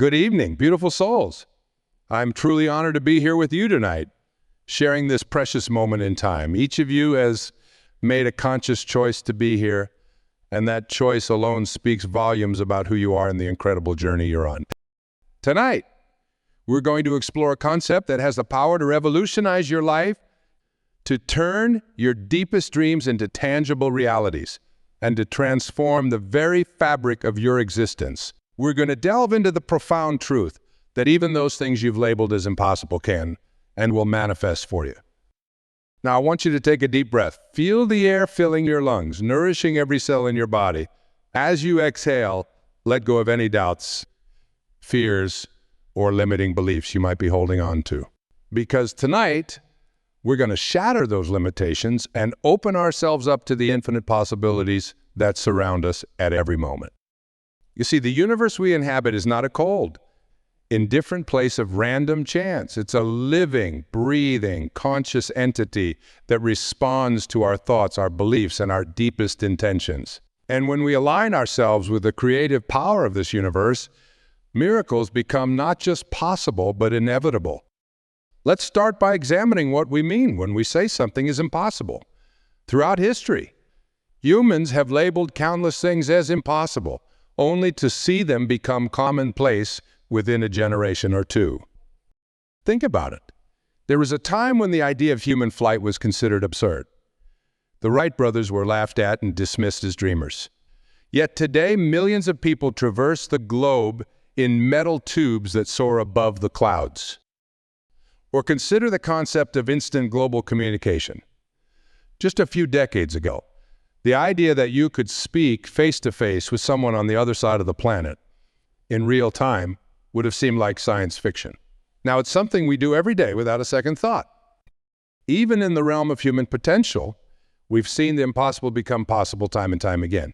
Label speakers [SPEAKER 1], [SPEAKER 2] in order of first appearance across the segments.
[SPEAKER 1] Good evening, beautiful souls. I'm truly honored to be here with you tonight, sharing this precious moment in time. Each of you has made a conscious choice to be here, and that choice alone speaks volumes about who you are and the incredible journey you're on. Tonight, we're going to explore a concept that has the power to revolutionize your life, to turn your deepest dreams into tangible realities, and to transform the very fabric of your existence. We're going to delve into the profound truth that even those things you've labeled as impossible can and will manifest for you. Now, I want you to take a deep breath. Feel the air filling your lungs, nourishing every cell in your body. As you exhale, let go of any doubts, fears, or limiting beliefs you might be holding on to. Because tonight, we're going to shatter those limitations and open ourselves up to the infinite possibilities that surround us at every moment. You see, the universe we inhabit is not a cold, indifferent place of random chance. It's a living, breathing, conscious entity that responds to our thoughts, our beliefs, and our deepest intentions. And when we align ourselves with the creative power of this universe, miracles become not just possible, but inevitable. Let's start by examining what we mean when we say something is impossible. Throughout history, humans have labeled countless things as impossible, only to see them become commonplace within a generation or two. Think about it. There was a time when the idea of human flight was considered absurd. The Wright brothers were laughed at and dismissed as dreamers. Yet today, millions of people traverse the globe in metal tubes that soar above the clouds. Or consider the concept of instant global communication. Just a few decades ago, the idea that you could speak face-to-face with someone on the other side of the planet in real time would have seemed like science fiction. Now, it's something we do every day without a second thought. Even in the realm of human potential, we've seen the impossible become possible time and time again.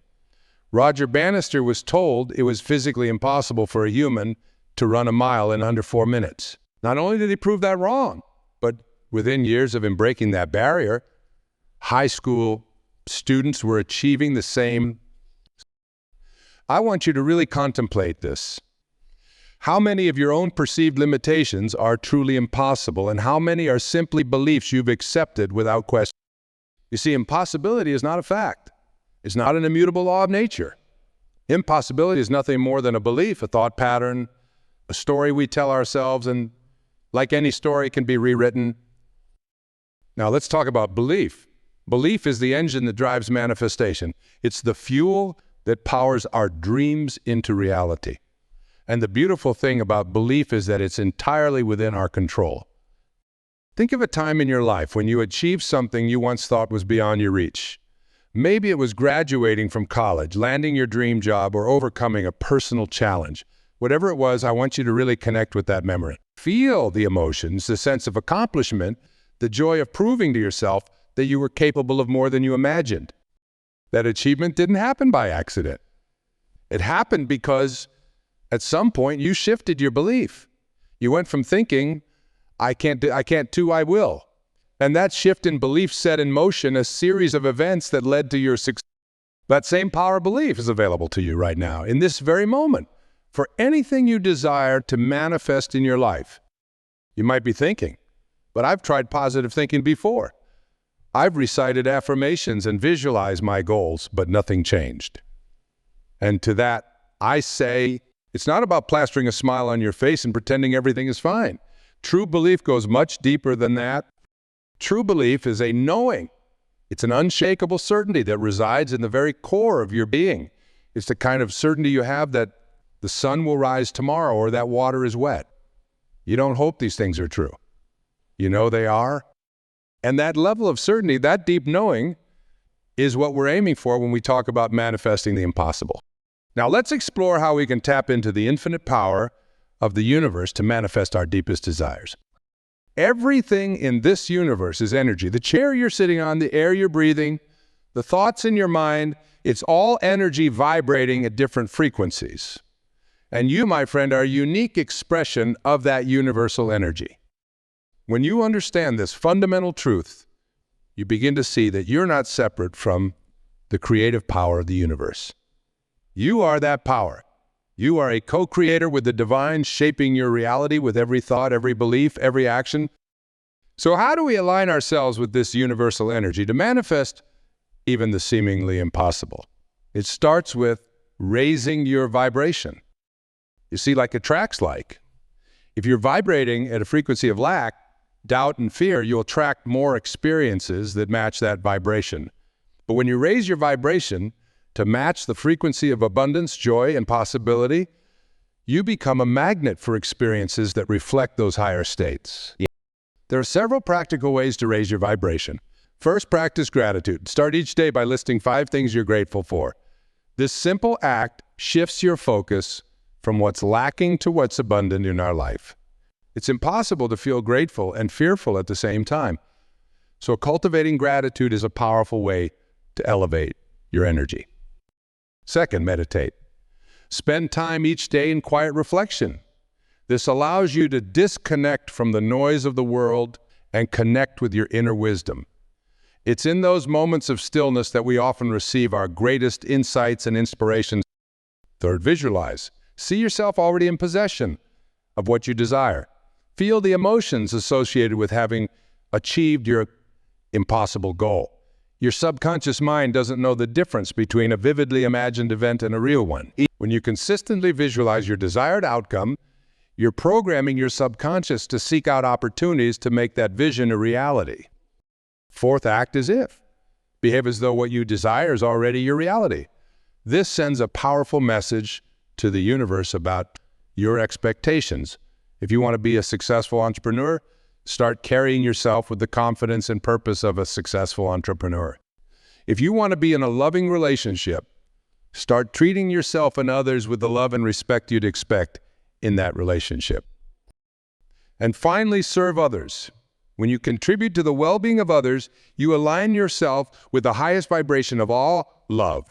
[SPEAKER 1] Roger Bannister was told it was physically impossible for a human to run a mile in under 4 minutes. Not only did he prove that wrong, but within years of him breaking that barrier, high school students were achieving the same. I want you to really contemplate this. How many of your own perceived limitations are truly impossible, and how many are simply beliefs you've accepted without question? You see, impossibility is not a fact. It's not an immutable law of nature. Impossibility is nothing more than a belief, a thought pattern, a story we tell ourselves, and like any story, can be rewritten. Now let's talk about belief. Belief is the engine that drives manifestation. It's the fuel that powers our dreams into reality. And the beautiful thing about belief is that it's entirely within our control. Think of a time in your life when you achieved something you once thought was beyond your reach. Maybe it was graduating from college, landing your dream job, or overcoming a personal challenge. Whatever it was, I want you to really connect with that memory. Feel the emotions, the sense of accomplishment, the joy of proving to yourself that you were capable of more than you imagined. That achievement didn't happen by accident. It happened because at some point you shifted your belief. You went from thinking, I can't do, I will. And that shift in belief set in motion a series of events that led to your success. That same power of belief is available to you right now, in this very moment, for anything you desire to manifest in your life. You might be thinking, but I've tried positive thinking before. I've recited affirmations and visualized my goals, but nothing changed. And to that, I say, it's not about plastering a smile on your face and pretending everything is fine. True belief goes much deeper than that. True belief is a knowing. It's an unshakable certainty that resides in the very core of your being. It's the kind of certainty you have that the sun will rise tomorrow or that water is wet. You don't hope these things are true. You know they are. And that level of certainty, that deep knowing, is what we're aiming for when we talk about manifesting the impossible. Now let's explore how we can tap into the infinite power of the universe to manifest our deepest desires. Everything in this universe is energy. The chair you're sitting on, the air you're breathing, the thoughts in your mind, it's all energy vibrating at different frequencies. And you, my friend, are a unique expression of that universal energy. When you understand this fundamental truth, you begin to see that you're not separate from the creative power of the universe. You are that power, You are a co-creator with the divine, shaping your reality with every thought, every belief, every action. So how do we align ourselves with this universal energy to manifest even the seemingly impossible? It starts with raising your vibration. You see, like attracts like. If you're vibrating at a frequency of lack, doubt, and fear, you'll attract more experiences that match that vibration. But when you raise your vibration to match the frequency of abundance, joy, and possibility, you become a magnet for experiences that reflect those higher states. There are several practical ways to raise your vibration. First, practice gratitude. Start each day by listing 5 things you're grateful for. This simple act shifts your focus from what's lacking to what's abundant in our life. It's impossible to feel grateful and fearful at the same time. So cultivating gratitude is a powerful way to elevate your energy. Second, meditate. Spend time each day in quiet reflection. This allows you to disconnect from the noise of the world and connect with your inner wisdom. It's in those moments of stillness that we often receive our greatest insights and inspirations. Third, visualize. See yourself already in possession of what you desire. Feel the emotions associated with having achieved your impossible goal. Your subconscious mind doesn't know the difference between a vividly imagined event and a real one. When you consistently visualize your desired outcome, you're programming your subconscious to seek out opportunities to make that vision a reality. Fourth, act as if. Behave as though what you desire is already your reality. This sends a powerful message to the universe about your expectations. If you want to be a successful entrepreneur, start carrying yourself with the confidence and purpose of a successful entrepreneur. If you want to be in a loving relationship, start treating yourself and others with the love and respect you'd expect in that relationship. And finally, serve others. When you contribute to the well-being of others, you align yourself with the highest vibration of all, love.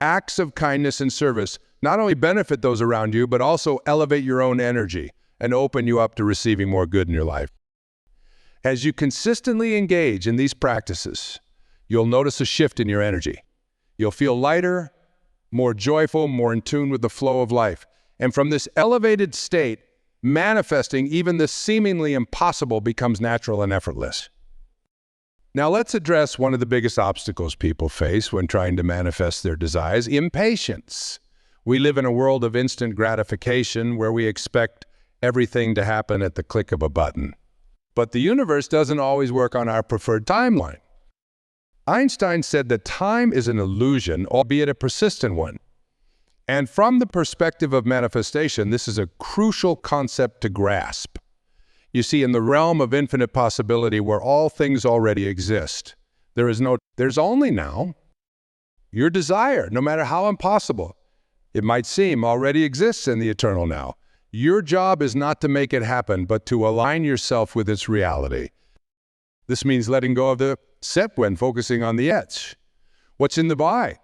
[SPEAKER 1] Acts of kindness and service not only benefit those around you, but also elevate your own energy and open you up to receiving more good in your life. As you consistently engage in these practices, you'll notice a shift in your energy. You'll feel lighter, more joyful, more in tune with the flow of life. And from this elevated state, manifesting even the seemingly impossible becomes natural and effortless. Now let's address one of the biggest obstacles people face when trying to manifest their desires: impatience. We live in a world of instant gratification where we expect everything to happen at the click of a button. But the universe doesn't always work on our preferred timeline. Einstein said that time is an illusion, albeit a persistent one. And from the perspective of manifestation, this is a crucial concept to grasp. You see, in the realm of infinite possibility where all things already exist, there's only now. Your desire, no matter how impossible it might seem, already exists in the eternal now. Your job is not to make it happen, but to align yourself with its reality. This means letting go of the set when focusing on the etch. What's in the buy?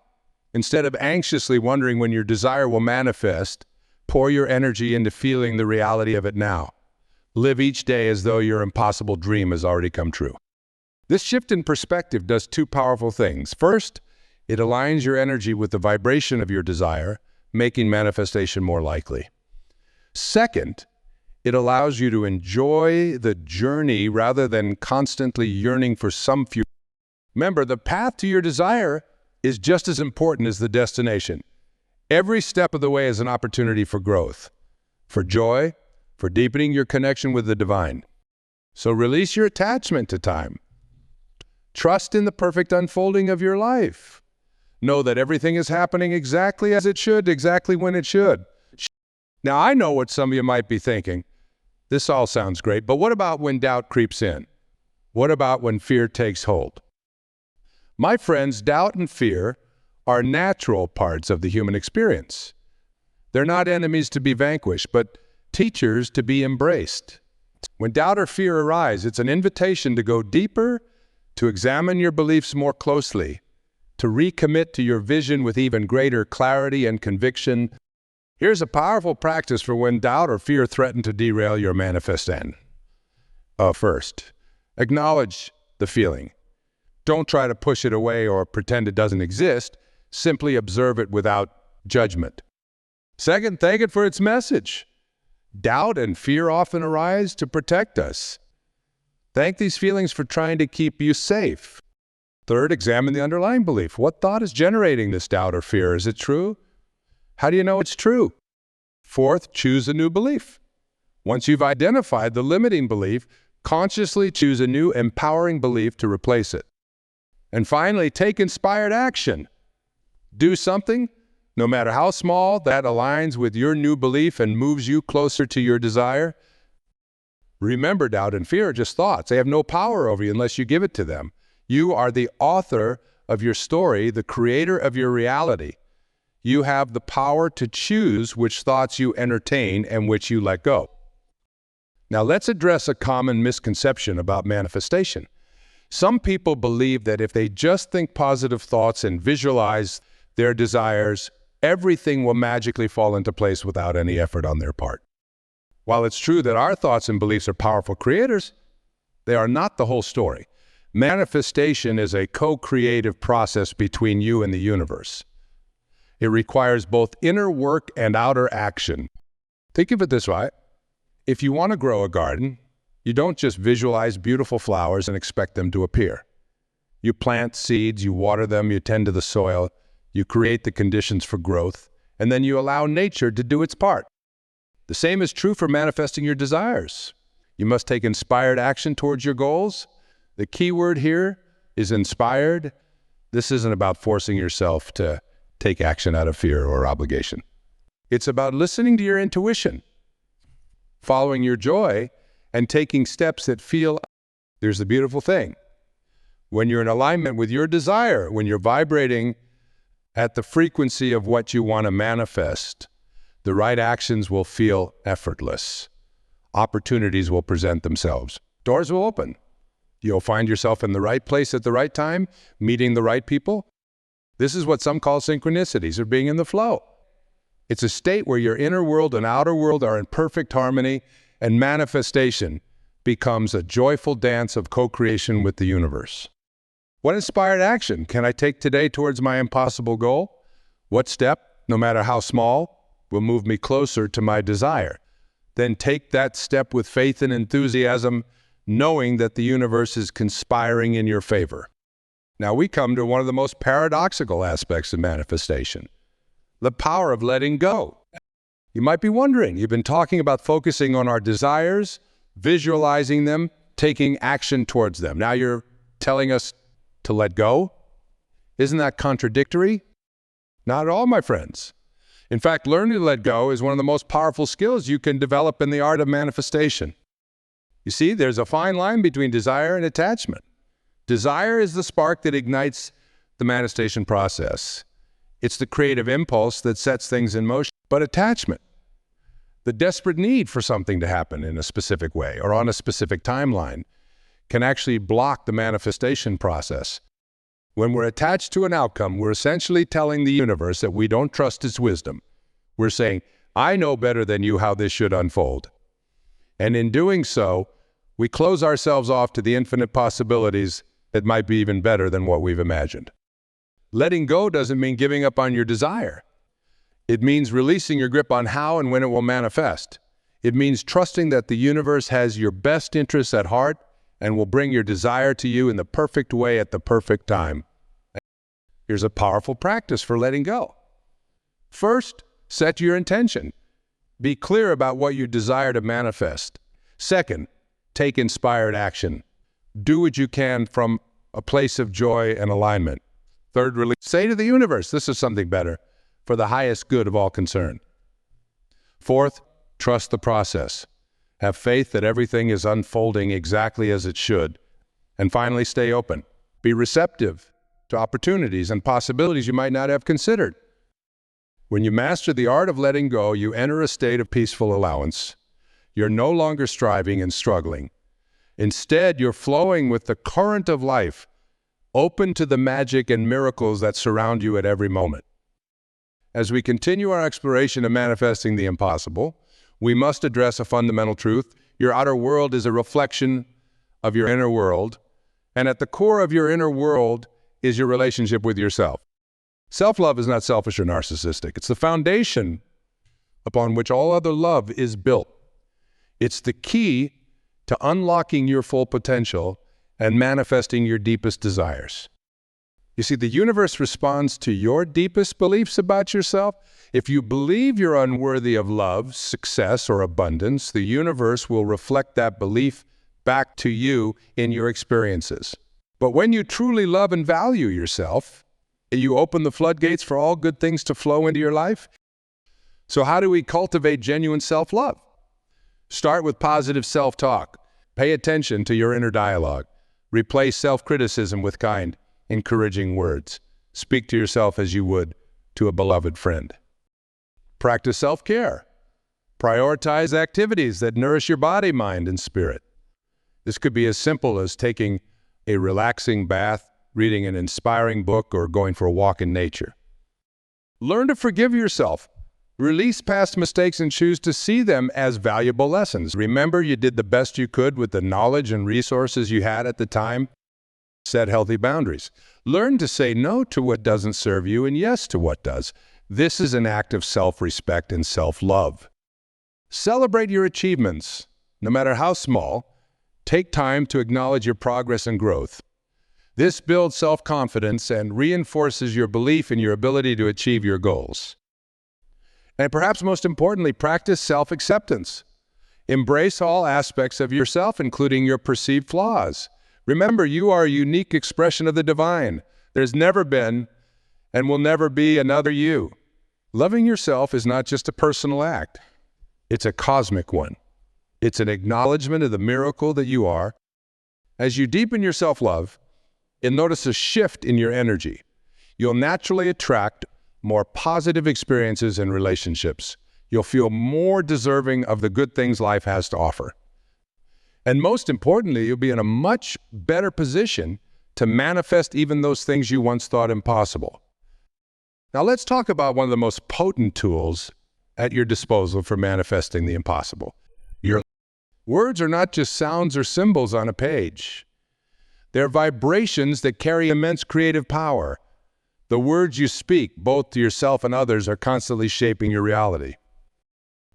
[SPEAKER 1] Instead of anxiously wondering when your desire will manifest, pour your energy into feeling the reality of it now. Live each day as though your impossible dream has already come true. This shift in perspective does 2 powerful things. First, it aligns your energy with the vibration of your desire, making manifestation more likely. Second, it allows you to enjoy the journey rather than constantly yearning for some future. Remember, the path to your desire is just as important as the destination. Every step of the way is an opportunity for growth, for joy, for deepening your connection with the divine. So release your attachment to time. Trust in the perfect unfolding of your life. Know that everything is happening exactly as it should, exactly when it should. Now, I know what some of you might be thinking. This all sounds great, but what about when doubt creeps in? What about when fear takes hold? My friends, doubt and fear are natural parts of the human experience. They're not enemies to be vanquished, but teachers to be embraced. When doubt or fear arise, it's an invitation to go deeper, to examine your beliefs more closely, to recommit to your vision with even greater clarity and conviction. Here's a powerful practice for when doubt or fear threaten to derail your manifestation. First, acknowledge the feeling. Don't try to push it away or pretend it doesn't exist. Simply observe it without judgment. Second, thank it for its message. Doubt and fear often arise to protect us. Thank these feelings for trying to keep you safe. Third, examine the underlying belief. What thought is generating this doubt or fear? Is it true? How do you know it's true? Fourth, choose a new belief. Once you've identified the limiting belief, consciously choose a new empowering belief to replace it. And finally, take inspired action. Do something, no matter how small, that aligns with your new belief and moves you closer to your desire. Remember, doubt and fear are just thoughts. They have no power over you unless you give it to them. You are the author of your story, the creator of your reality. You have the power to choose which thoughts you entertain and which you let go. Now let's address a common misconception about manifestation. Some people believe that if they just think positive thoughts and visualize their desires, everything will magically fall into place without any effort on their part. While it's true that our thoughts and beliefs are powerful creators, they are not the whole story. Manifestation is a co-creative process between you and the universe. It requires both inner work and outer action. Think of it this way. If you want to grow a garden, you don't just visualize beautiful flowers and expect them to appear. You plant seeds, you water them, you tend to the soil, you create the conditions for growth, and then you allow nature to do its part. The same is true for manifesting your desires. You must take inspired action towards your goals. The key word here is inspired. This isn't about forcing yourself to take action out of fear or obligation. It's about listening to your intuition, following your joy, and taking steps that feel. There's the beautiful thing. When you're in alignment with your desire, when you're vibrating at the frequency of what you want to manifest, the right actions will feel effortless. Opportunities will present themselves. Doors will open. You'll find yourself in the right place at the right time, meeting the right people. This is what some call synchronicities, or being in the flow. It's a state where your inner world and outer world are in perfect harmony, and manifestation becomes a joyful dance of co-creation with the universe. What inspired action can I take today towards my impossible goal? What step, no matter how small, will move me closer to my desire? Then take that step with faith and enthusiasm, knowing that the universe is conspiring in your favor. Now we come to one of the most paradoxical aspects of manifestation, the power of letting go. You might be wondering, you've been talking about focusing on our desires, visualizing them, taking action towards them. Now you're telling us to let go? Isn't that contradictory? Not at all, my friends. In fact, learning to let go is one of the most powerful skills you can develop in the art of manifestation. You see, there's a fine line between desire and attachment. Desire is the spark that ignites the manifestation process. It's the creative impulse that sets things in motion. But attachment, the desperate need for something to happen in a specific way or on a specific timeline, can actually block the manifestation process. When we're attached to an outcome, we're essentially telling the universe that we don't trust its wisdom. We're saying, I know better than you how this should unfold. And in doing so, we close ourselves off to the infinite possibilities that might be even better than what we've imagined. Letting go doesn't mean giving up on your desire. It means releasing your grip on how and when it will manifest. It means trusting that the universe has your best interests at heart and will bring your desire to you in the perfect way at the perfect time. Here's a powerful practice for letting go. First, set your intention. Be clear about what you desire to manifest. Second, take inspired action. Do what you can from a place of joy and alignment. Third, say to the universe, this is something better for the highest good of all concerned. Fourth, trust the process. Have faith that everything is unfolding exactly as it should. And finally, stay open. Be receptive to opportunities and possibilities you might not have considered. When you master the art of letting go, you enter a state of peaceful allowance. You're no longer striving and struggling. Instead, you're flowing with the current of life, open to the magic and miracles that surround you at every moment. As we continue our exploration of manifesting the impossible, we must address a fundamental truth. Your outer world is a reflection of your inner world, and at the core of your inner world is your relationship with yourself. Self-love is not selfish or narcissistic. It's the foundation upon which all other love is built. It's the key to unlocking your full potential and manifesting your deepest desires. You see, the universe responds to your deepest beliefs about yourself. If you believe you're unworthy of love, success, or abundance, the universe will reflect that belief back to you in your experiences. But when you truly love and value yourself, you open the floodgates for all good things to flow into your life. So how do we cultivate genuine self-love? Start with positive self-talk. Pay attention to your inner dialogue. Replace self-criticism with kind, encouraging words. Speak to yourself as you would to a beloved friend. Practice self-care. Prioritize activities that nourish your body, mind, and spirit. This could be as simple as taking a relaxing bath, reading an inspiring book, or going for a walk in nature. Learn to forgive yourself. Release past mistakes and choose to see them as valuable lessons. Remember, you did the best you could with the knowledge and resources you had at the time. Set healthy boundaries. Learn to say no to what doesn't serve you and yes to what does. This is an act of self-respect and self-love. Celebrate your achievements, no matter how small. Take time to acknowledge your progress and growth. This builds self-confidence and reinforces your belief in your ability to achieve your goals. And perhaps most importantly, practice self-acceptance. Embrace all aspects of yourself, including your perceived flaws. Remember, you are a unique expression of the divine. There's never been and will never be another you. Loving yourself is not just a personal act. It's a cosmic one. It's an acknowledgement of the miracle that you are. As you deepen your self-love, you'll notice a shift in your energy. You'll naturally attract more positive experiences and relationships. You'll feel more deserving of the good things life has to offer. And most importantly, you'll be in a much better position to manifest even those things you once thought impossible. Now let's talk about one of the most potent tools at your disposal for manifesting the impossible. Your words are not just sounds or symbols on a page. They're vibrations that carry immense creative power. The words you speak, both to yourself and others, are constantly shaping your reality.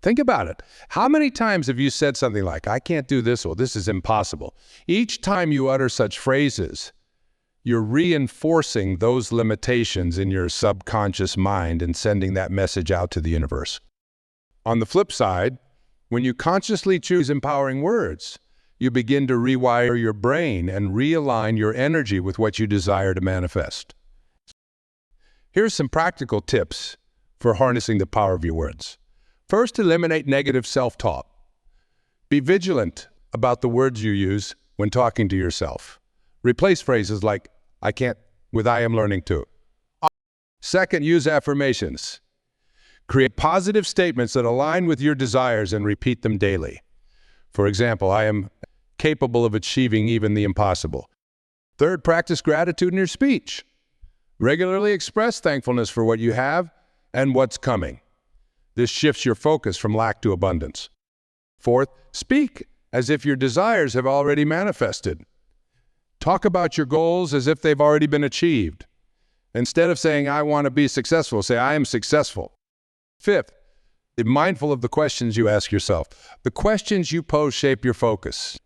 [SPEAKER 1] Think about it. How many times have you said something like, I can't do this, or this is impossible? Each time you utter such phrases, you're reinforcing those limitations in your subconscious mind and sending that message out to the universe. On the flip side, when you consciously choose empowering words, you begin to rewire your brain and realign your energy with what you desire to manifest. Here's some practical tips for harnessing the power of your words. First, eliminate negative self-talk. Be vigilant about the words you use when talking to yourself. Replace phrases like, I can't, with I am learning to. Second, use affirmations. Create positive statements that align with your desires and repeat them daily. For example, I am capable of achieving even the impossible. Third, practice gratitude in your speech. Regularly express thankfulness for what you have and what's coming. This shifts your focus from lack to abundance. Fourth, speak as if your desires have already manifested. Talk about your goals as if they've already been achieved. Instead of saying, I want to be successful, say, I am successful. Fifth, be mindful of the questions you ask yourself. The questions you pose shape your focus.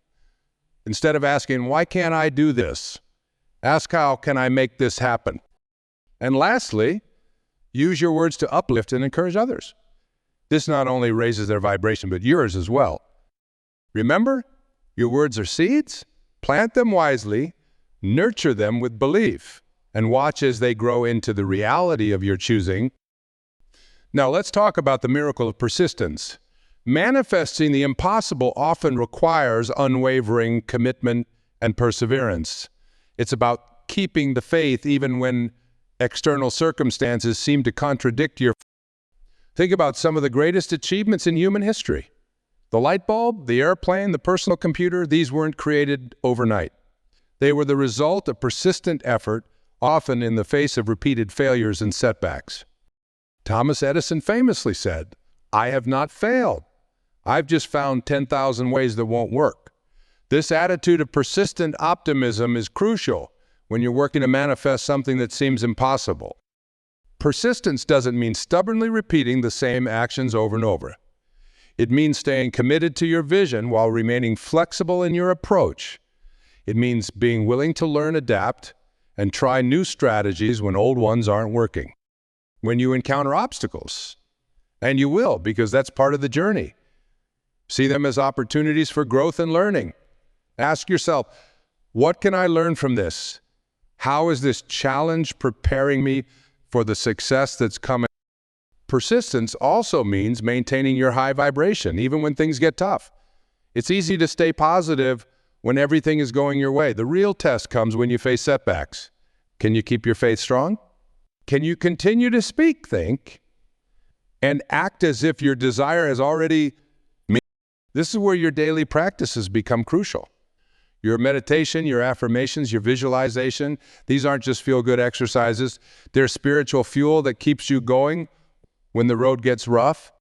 [SPEAKER 1] Instead of asking, why can't I do this? Ask, how can I make this happen? And lastly, use your words to uplift and encourage others. This not only raises their vibration, but yours as well. Remember, your words are seeds. Plant them wisely, nurture them with belief, and watch as they grow into the reality of your choosing. Now let's talk about the miracle of persistence. Manifesting the impossible often requires unwavering commitment and perseverance. It's about keeping the faith even when external circumstances seem to contradict your. Think about some of the greatest achievements in human history. The light bulb, the airplane, the personal computer, these weren't created overnight. They were the result of persistent effort, often in the face of repeated failures and setbacks. Thomas Edison famously said, I have not failed. I've just found 10,000 ways that won't work. This attitude of persistent optimism is crucial when you're working to manifest something that seems impossible. Persistence doesn't mean stubbornly repeating the same actions over and over. It means staying committed to your vision while remaining flexible in your approach. It means being willing to learn, adapt, and try new strategies when old ones aren't working. When you encounter obstacles, and you will, because that's part of the journey, see them as opportunities for growth and learning. Ask yourself, what can I learn from this? How is this challenge preparing me for the success that's coming? Persistence also means maintaining your high vibration, even when things get tough. It's easy to stay positive when everything is going your way. The real test comes when you face setbacks. Can you keep your faith strong? Can you continue to speak, think, and act as if your desire has already met? This is where your daily practices become crucial. Your meditation, your affirmations, your visualization, these aren't just feel-good exercises. They're spiritual fuel that keeps you going when the road gets rough.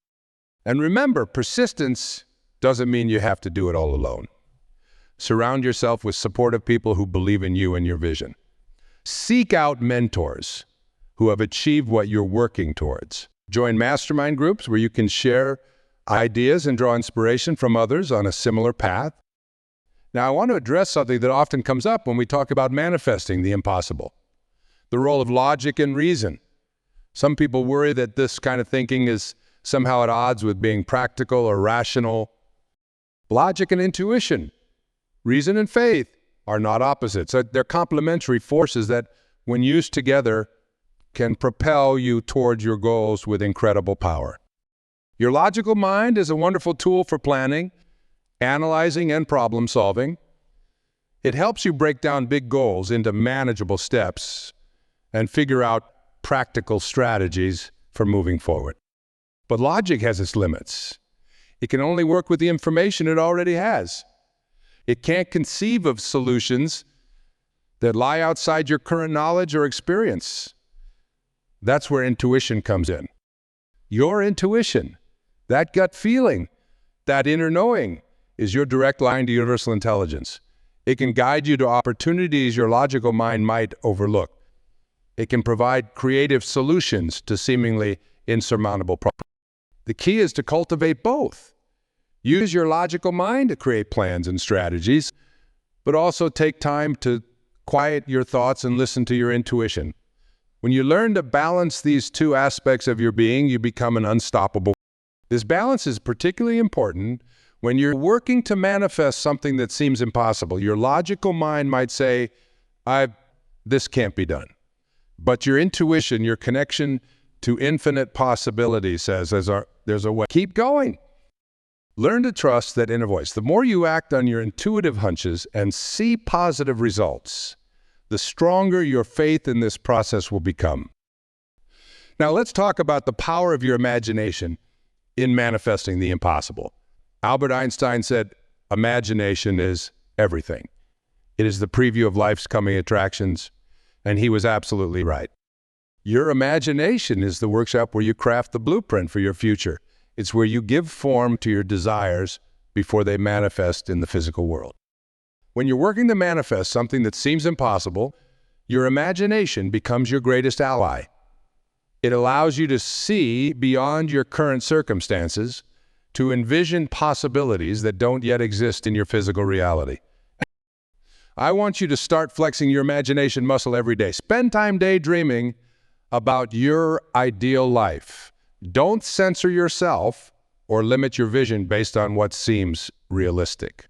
[SPEAKER 1] And remember, persistence doesn't mean you have to do it all alone. Surround yourself with supportive people who believe in you and your vision. Seek out mentors who have achieved what you're working towards. Join mastermind groups where you can share ideas and draw inspiration from others on a similar path. Now, I want to address something that often comes up when we talk about manifesting the impossible: the role of logic and reason. Some people worry that this kind of thinking is somehow at odds with being practical or rational. Logic and intuition, reason and faith, are not opposites. They're complementary forces that, when used together, can propel you towards your goals with incredible power. Your logical mind is a wonderful tool for planning, analyzing, and problem solving. It helps you break down big goals into manageable steps and figure out practical strategies for moving forward. But logic has its limits. It can only work with the information it already has. It can't conceive of solutions that lie outside your current knowledge or experience. That's where intuition comes in. Your intuition, that gut feeling, that inner knowing, is your direct line to universal intelligence. It can guide you to opportunities your logical mind might overlook. It can provide creative solutions to seemingly insurmountable problems. The key is to cultivate both. Use your logical mind to create plans and strategies, but also take time to quiet your thoughts and listen to your intuition. When you learn to balance these two aspects of your being, you become an unstoppable. This balance is particularly important when you're working to manifest something that seems impossible. Your logical mind might say, this can't be done. But your intuition, your connection to infinite possibility says, there's a way. Keep going. Learn to trust that inner voice. The more you act on your intuitive hunches and see positive results, the stronger your faith in this process will become. Now let's talk about the power of your imagination in manifesting the impossible. Albert Einstein said, imagination is everything. It is the preview of life's coming attractions, and he was absolutely right. Your imagination is the workshop where you craft the blueprint for your future. It's where you give form to your desires before they manifest in the physical world. When you're working to manifest something that seems impossible, your imagination becomes your greatest ally. It allows you to see beyond your current circumstances, to envision possibilities that don't yet exist in your physical reality. I want you to start flexing your imagination muscle every day. Spend time daydreaming about your ideal life. Don't censor yourself or limit your vision based on what seems realistic.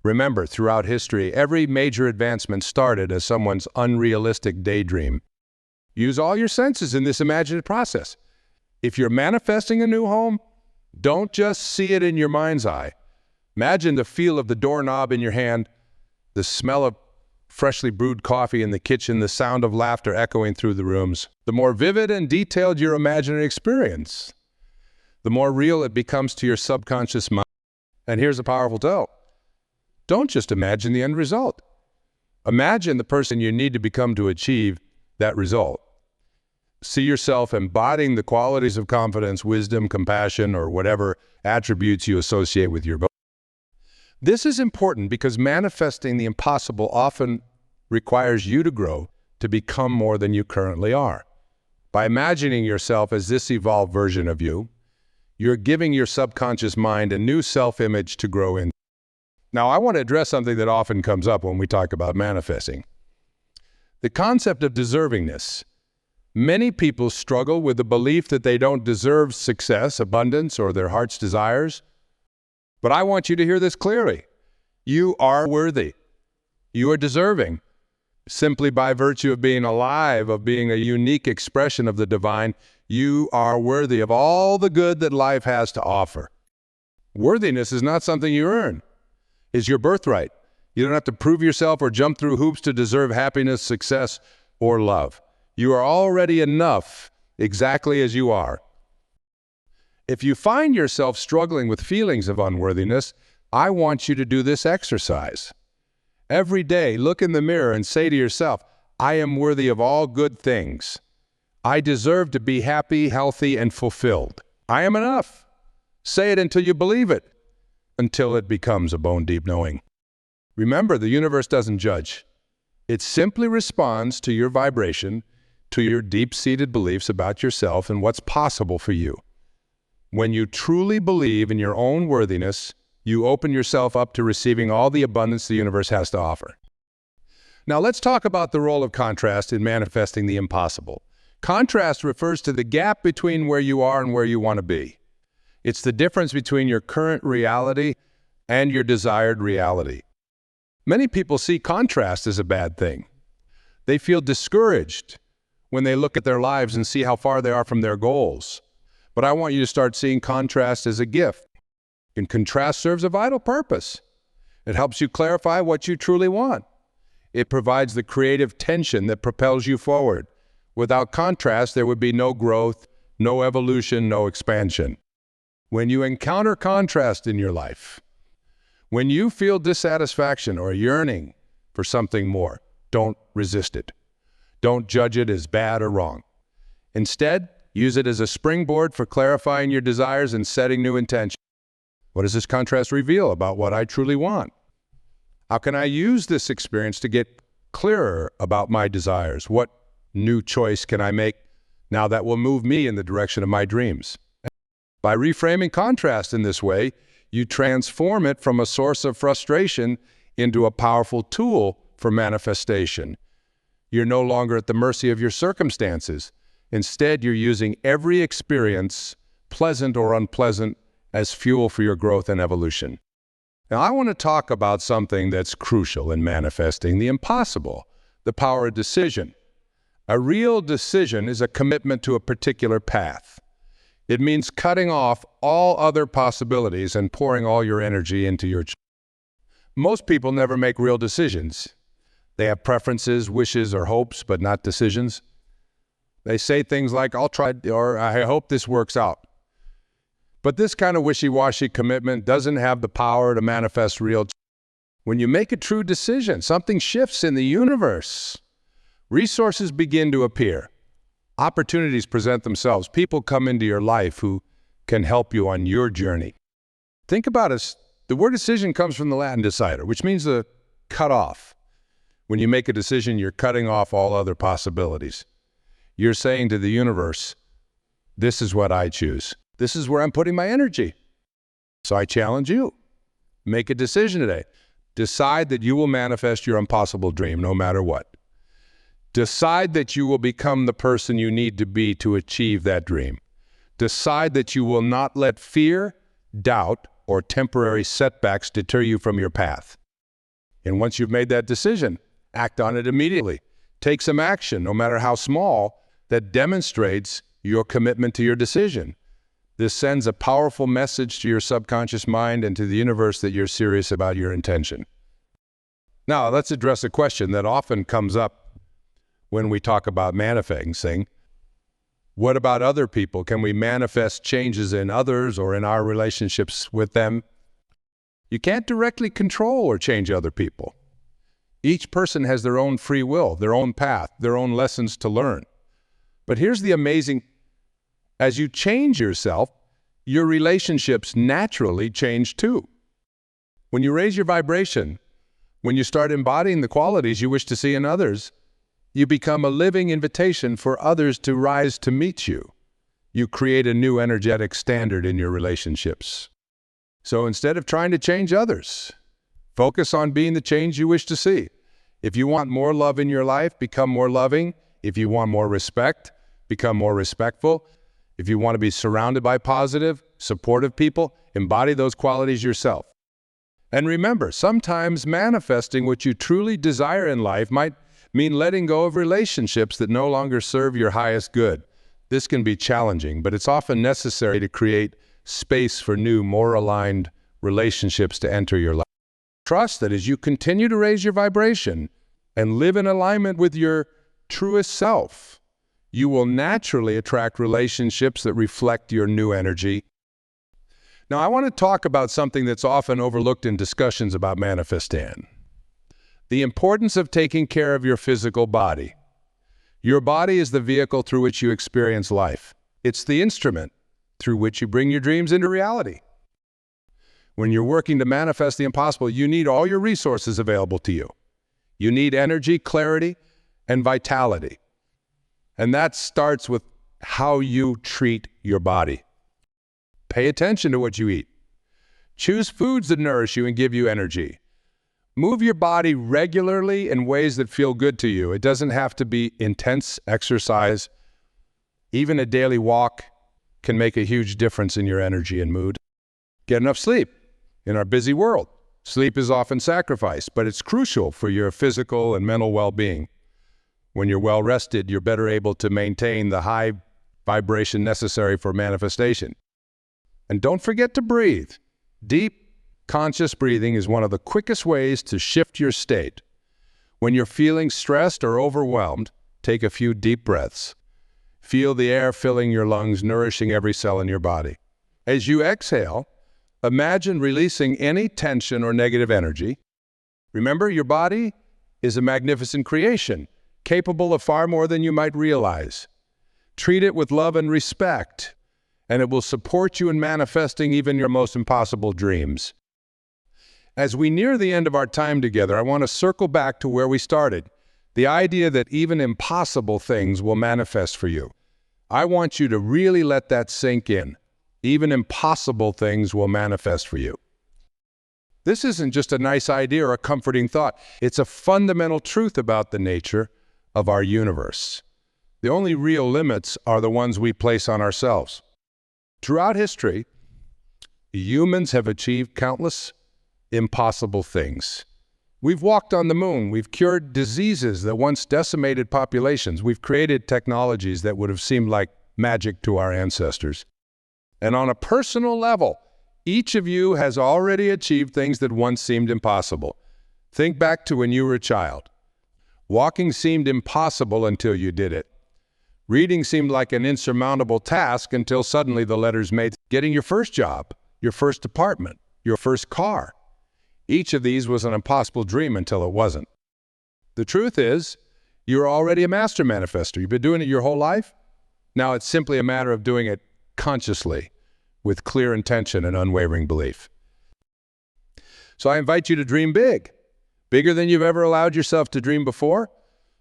[SPEAKER 1] Remember, throughout history, every major advancement started as someone's unrealistic daydream. Use all your senses in this imaginative process. If you're manifesting a new home, don't just see it in your mind's eye. Imagine the feel of the doorknob in your hand, the smell of freshly brewed coffee in the kitchen, the sound of laughter echoing through the rooms. The more vivid and detailed your imaginary experience, the more real it becomes to your subconscious mind. And here's a powerful tool. Don't just imagine the end result. Imagine the person you need to become to achieve that result. See yourself embodying the qualities of confidence, wisdom, compassion, or whatever attributes you associate with your goal. This is important because manifesting the impossible often requires you to grow to become more than you currently are. By imagining yourself as this evolved version of you, you're giving your subconscious mind a new self-image to grow in. Now, I want to address something that often comes up when we talk about manifesting. The concept of deservingness. Many people struggle with the belief that they don't deserve success, abundance, or their heart's desires. But I want you to hear this clearly. You are worthy. You are deserving. Simply by virtue of being alive, of being a unique expression of the divine, you are worthy of all the good that life has to offer. Worthiness is not something you earn. It's your birthright. You don't have to prove yourself or jump through hoops to deserve happiness, success, or love. You are already enough exactly as you are. If you find yourself struggling with feelings of unworthiness, I want you to do this exercise. Every day, look in the mirror and say to yourself, I am worthy of all good things. I deserve to be happy, healthy, and fulfilled. I am enough. Say it until you believe it, until it becomes a bone-deep knowing. Remember, the universe doesn't judge. It simply responds to your vibration, to your deep-seated beliefs about yourself and what's possible for you. When you truly believe in your own worthiness, you open yourself up to receiving all the abundance the universe has to offer. Now let's talk about the role of contrast in manifesting the impossible. Contrast refers to the gap between where you are and where you want to be. It's the difference between your current reality and your desired reality. Many people see contrast as a bad thing. They feel discouraged when they look at their lives and see how far they are from their goals. But I want you to start seeing contrast as a gift. And contrast serves a vital purpose. It helps you clarify what you truly want. It provides the creative tension that propels you forward. Without contrast, there would be no growth, no evolution, no expansion. When you encounter contrast in your life, when you feel dissatisfaction or yearning for something more, don't resist it. Don't judge it as bad or wrong. Instead, use it as a springboard for clarifying your desires and setting new intentions. What does this contrast reveal about what I truly want? How can I use this experience to get clearer about my desires? What new choice can I make now that will move me in the direction of my dreams? By reframing contrast in this way, you transform it from a source of frustration into a powerful tool for manifestation. You're no longer at the mercy of your circumstances. Instead, you're using every experience, pleasant or unpleasant, as fuel for your growth and evolution. Now, I want to talk about something that's crucial in manifesting the impossible, the power of decision. A real decision is a commitment to a particular path. It means cutting off all other possibilities and pouring all your energy into your choice. Most people never make real decisions. They have preferences, wishes, or hopes, but not decisions. They say things like, I'll try, or I hope this works out. But this kind of wishy-washy commitment doesn't have the power to manifest real change. When you make a true decision, something shifts in the universe. Resources begin to appear. Opportunities present themselves. People come into your life who can help you on your journey. Think about it. The word decision comes from the Latin decider, which means to cut off. When you make a decision, you're cutting off all other possibilities. You're saying to the universe, this is what I choose. This is where I'm putting my energy. So I challenge you. Make a decision today. Decide that you will manifest your impossible dream no matter what. Decide that you will become the person you need to be to achieve that dream. Decide that you will not let fear, doubt, or temporary setbacks deter you from your path. And once you've made that decision, act on it immediately. Take some action, no matter how small, that demonstrates your commitment to your decision. This sends a powerful message to your subconscious mind and to the universe that you're serious about your intention. Now, let's address a question that often comes up when we talk about manifesting. What about other people? Can we manifest changes in others or in our relationships with them? You can't directly control or change other people. Each person has their own free will, their own path, their own lessons to learn. But here's the amazing, as you change yourself, your relationships naturally change too. When you raise your vibration, when you start embodying the qualities you wish to see in others, You become a living invitation for others to rise to meet you. You create a new energetic standard in your relationships. So instead of trying to change others, focus on being the change you wish to see. If you want more love in your life, become more loving. If you want more respect, become more respectful. If you want to be surrounded by positive, supportive people, embody those qualities yourself. And remember, sometimes manifesting what you truly desire in life might mean letting go of relationships that no longer serve your highest good. This can be challenging, but it's often necessary to create space for new, more aligned relationships to enter your life. Trust that as you continue to raise your vibration and live in alignment with your truest self, you will naturally attract relationships that reflect your new energy. Now, I want to talk about something that's often overlooked in discussions about manifesting: the importance of taking care of your physical body. Your body is the vehicle through which you experience life. It's the instrument through which you bring your dreams into reality. When you're working to manifest the impossible, you need all your resources available to you. You need energy, clarity, and vitality. And that starts with how you treat your body. Pay attention to what you eat. Choose foods that nourish you and give you energy. Move your body regularly in ways that feel good to you. It doesn't have to be intense exercise. Even a daily walk can make a huge difference in your energy and mood. Get enough sleep. In our busy world, sleep is often sacrificed, but it's crucial for your physical and mental well-being. When you're well rested, you're better able to maintain the high vibration necessary for manifestation. And don't forget to breathe. Deep, conscious breathing is one of the quickest ways to shift your state. When you're feeling stressed or overwhelmed, take a few deep breaths. Feel the air filling your lungs, nourishing every cell in your body. As you exhale, imagine releasing any tension or negative energy. Remember, your body is a magnificent creation, capable of far more than you might realize. Treat it with love and respect, and it will support you in manifesting even your most impossible dreams. As we near the end of our time together, I want to circle back to where we started, the idea that even impossible things will manifest for you. I want you to really let that sink in. Even impossible things will manifest for you. This isn't just a nice idea or a comforting thought. It's a fundamental truth about the nature of our universe. The only real limits are the ones we place on ourselves. Throughout history, humans have achieved countless impossible things. We've walked on the moon. We've cured diseases that once decimated populations. We've created technologies that would have seemed like magic to our ancestors. And on a personal level, each of you has already achieved things that once seemed impossible. Think back to when you were a child. Walking seemed impossible until you did it. Reading seemed like an insurmountable task until suddenly the letters made. Getting your first job, your first apartment, your first car. Each of these was an impossible dream until it wasn't. The truth is, you're already a master manifester. You've been doing it your whole life. Now it's simply a matter of doing it consciously, with clear intention and unwavering belief. So I invite you to dream big, bigger than you've ever allowed yourself to dream before.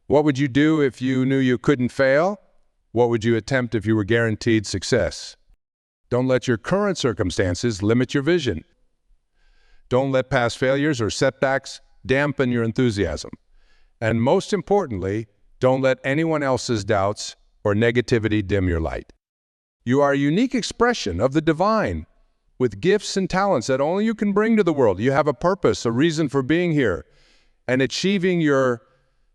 [SPEAKER 1] What would you do if you knew you couldn't fail? What would you attempt if you were guaranteed success? Don't let your current circumstances limit your vision. Don't let past failures or setbacks dampen your enthusiasm. And most importantly, don't let anyone else's doubts or negativity dim your light. You are a unique expression of the divine, with gifts and talents that only you can bring to the world. You have a purpose, a reason for being here, and achieving your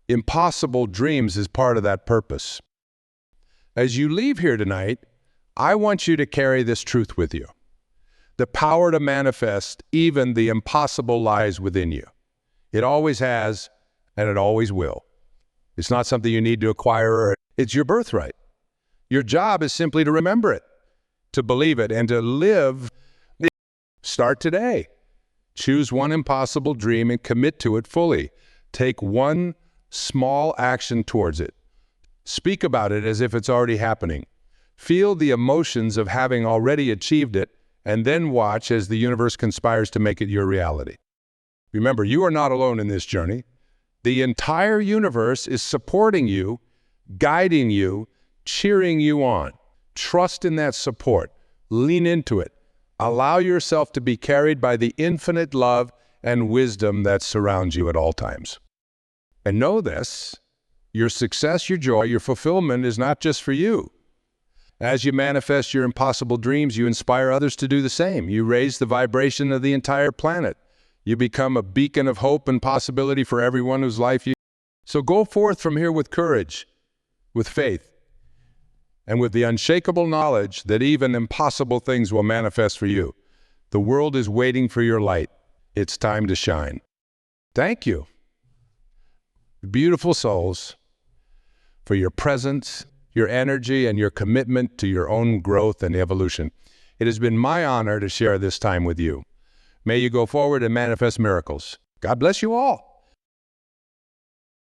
[SPEAKER 1] impossible dreams is part of that purpose. As you leave here tonight, I want you to carry this truth with you. The power to manifest even the impossible lies within you. It always has, and it always will. It's not something you need to acquire. It's your birthright. Your job is simply to remember it, to believe it, and to live. Start today. Choose one impossible dream and commit to it fully. Take one small action towards it. Speak about it as if it's already happening. Feel the emotions of having already achieved it, and then watch as the universe conspires to make it your reality. Remember, you are not alone in this journey. The entire universe is supporting you, guiding you, cheering you on. Trust in that support. Lean into it. Allow yourself to be carried by the infinite love and wisdom that surrounds you at all times. And know this, your success, your joy, your fulfillment is not just for you. As you manifest your impossible dreams, you inspire others to do the same. You raise the vibration of the entire planet. You become a beacon of hope and possibility for everyone whose life you... So go forth from here with courage, with faith, and with the unshakable knowledge that even impossible things will manifest for you. The world is waiting for your light. It's time to shine. Thank you, beautiful souls, for your presence, your energy, and your commitment to your own growth and evolution. It has been my honor to share this time with you. May you go forward and manifest miracles. God bless you all.